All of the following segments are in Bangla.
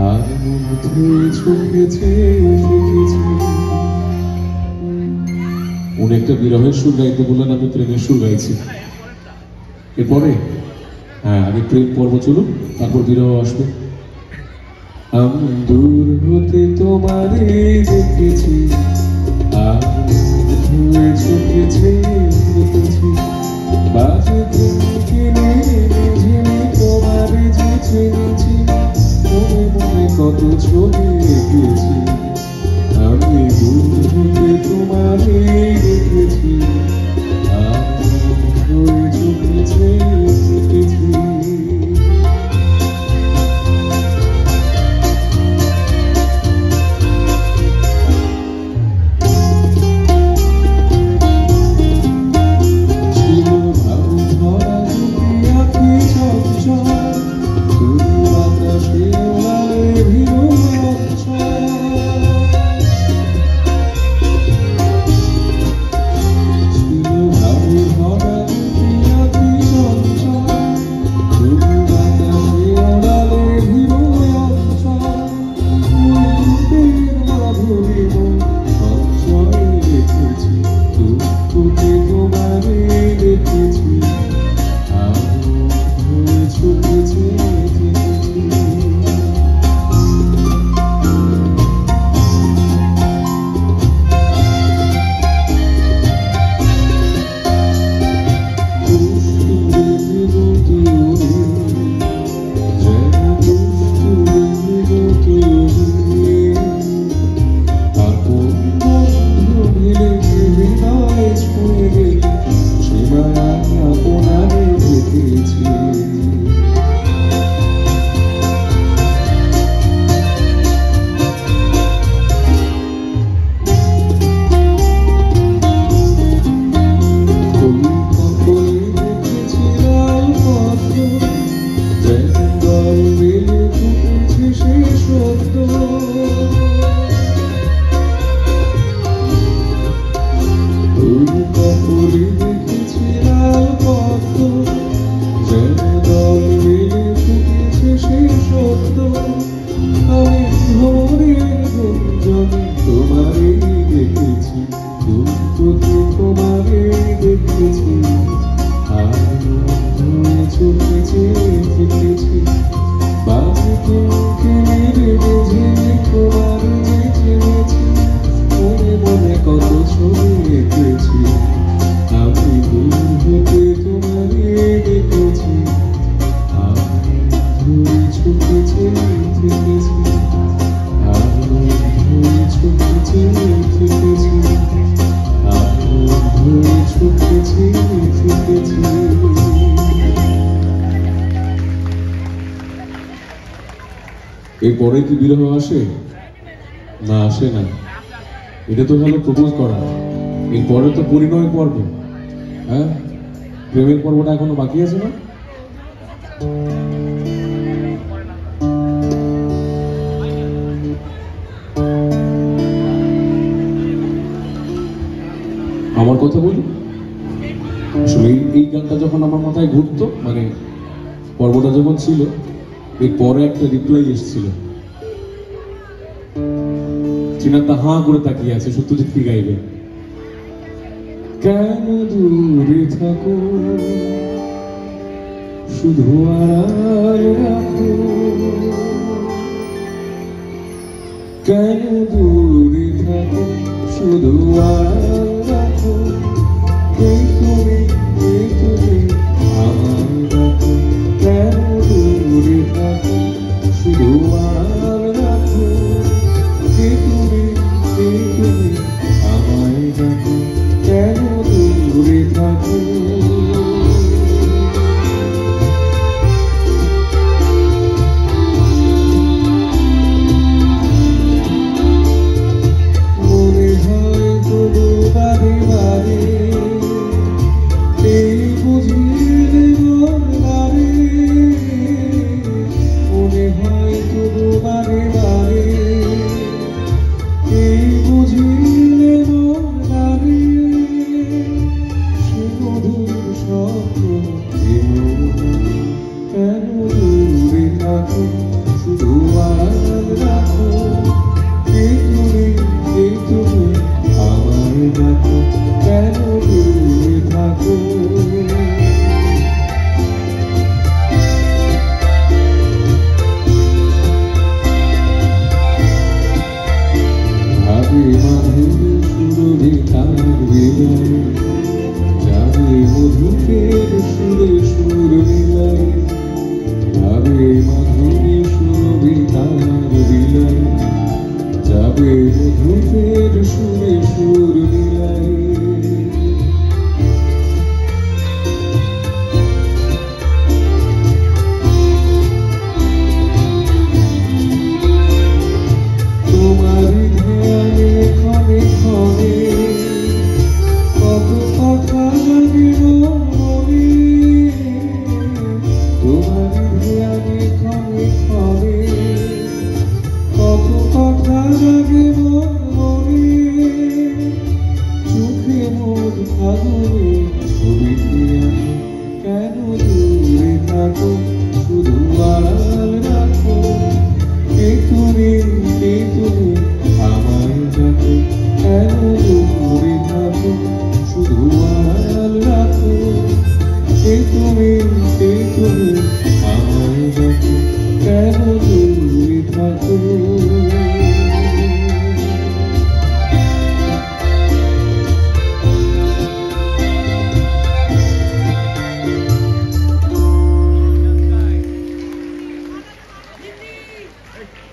আর মধ্যে ছুটেছে উনি একটা বিরহের সুর গাইতে বললেন, আমি প্রেমের সুর গাইছি। এরপরে আগে প্রেম পর্ব চলুন, তারপর বিরহ আসবে। আমি দূর হতে তোমারে দেখেছি, আর ধুয়ে ছুটেছে দেখেছি, বাজে কিনে ঝিনে তোমারে যে ছেড়েছি, মনে মনে কত ছবি এঁকেছি। আমি দূর হতে তোমারে দেখেছি, আর ধুয়ে ছুটেছে দেখেছি। এরপরে কি বিরহ আসে? না, আসে না। এটা তো হলো প্রপোজ করা। এরপরে তো পরিণয় পর্ব। হ্যাঁ, প্রেমের পর্বটা এখনো বাকি আছে না? আমার কথা বলি, আসলে এই গানটা যখন আমার মাথায় ঘুরতো, মানে পর্বটা যখন ছিল, এর পরে একটা রিপ্লাই এসেছিল। চিনাতা হাঁ করে তাকিয়ে আছে, সত্যজিৎ কি গাইবে? কেন দূরে থাকো, শুধু আড়াল রাখো, কেন দূরে থাকো, শুধু আড়াল রাখো, এই তুমি আমার রাখো, কেন দূরে থাকো, শুধু আড়াল রাখো, এই তুমি আমায় রাখো, কেন দূরে থাকো। মনে হয় তবু বারে বারে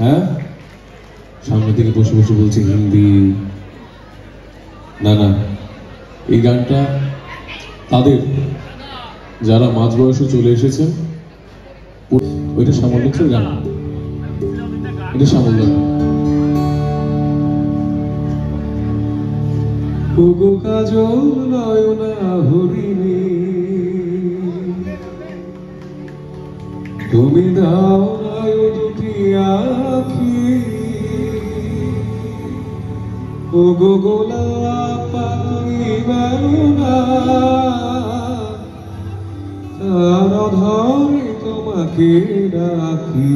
হ্যাঁ, সামনে থেকে বসে বসে বলছে হিন্দি। না না, এই গানটা তাদের যারা মাঝ বয়সে চলে এসেছেন, ওইটা সামঞ্জস্যের গান, এটা সামঞ্জস্য। ওগো কাজল নয়না হরিণী, তুমি দাও নাই দুটি আখি, ওগো গোলাপ পাখি বেলুনা, তার ধরে তোমাকে রাখি।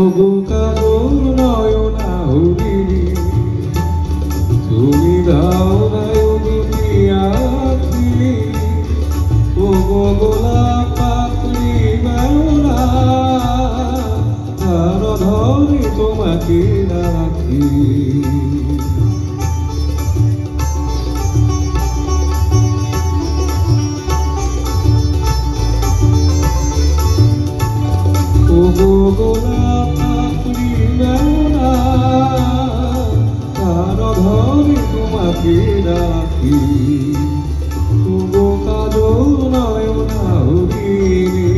ওগো কাজল নয়না হরিণী, তুমি দাও নাই দুটি আখি, ওগো গোলাপ পাপড়ি বেলুনা, তার ধরে তোমাকে রাখি। ওগো গোলাপ পাপড়ি বেলুনা, তার ধরে তোমাকে রাখি, ওগো কাজল নয়না হরিণী।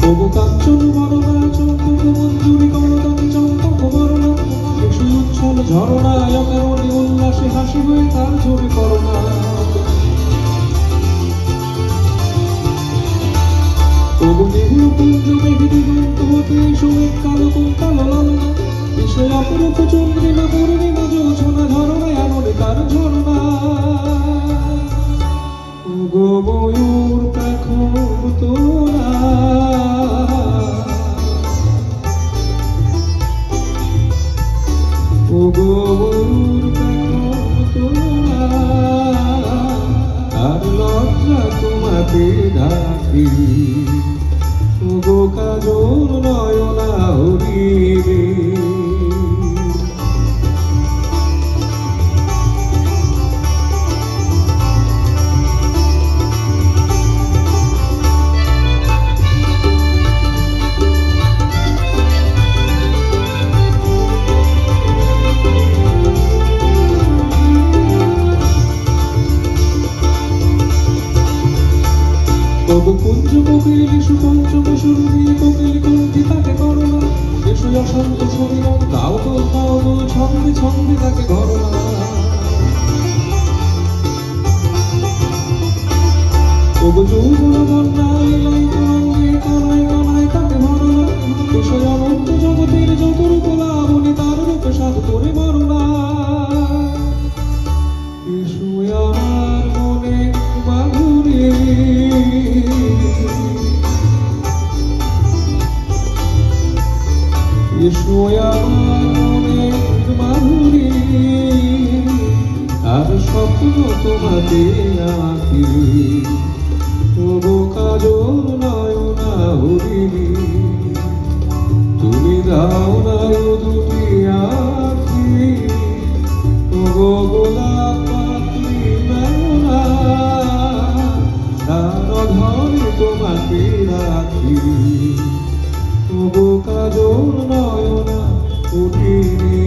ওগো কাঞ্চন বরণা চম্পক মঞ্জুরি করদানি চম্পক বরণা, শিশু উচ্ছল ঝরনা অকারণে উল্লাসে হাসি হয়ে তার ঝরে করোনা। ওগো নেহুল কুঞ্জ মেঘে দিগন্ত হতে শোয়ে কালো কালো লালনা, বিষয় অপরূপ চন্দ্রিমা পূর্ণিমা জোছনা ঝরনা এমন কার ঝরনা। ওগো ময়ূর পেখম তোলা, ওগো ময়ূর পেখম তোলা, আর লজ্জা তোমাকে ঢাকি, ওগো কাজল নয়না হরিণী। ওগো কুঞ্জ কোকিলি সুপঞ্চম সুরভি কোকিলি কুঞ্জি তাকে করোনা, এসো অশান্ত শরীরম গাও তো ছন্দে ছন্দে তাকে করোনা। ওগো যৌবন বন্যা লীলাই তরঙ্গে কানায় কানায় তাকে ভরনা, এসো অনন্ত জগতের যত রূপ লাবণী তার রূপে সাধ করে মরনা। এসো আমার মনে মাধুরী, এসো আমার মনের মাধুরী, আর স্বপ্ন তোমাকে আঁকি, ওগো কাজল নয়না হরিণী, তুমি দাও নাই দুটি আখি, ওগো গোলাপ পাপড়ি বেলুনা, তার ধরে তোমাকে রাখি, ওগো কাজল নয়না হরিণী।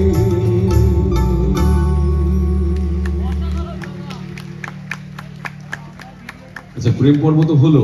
আচ্ছা, প্রেম পর্ব তো হলো।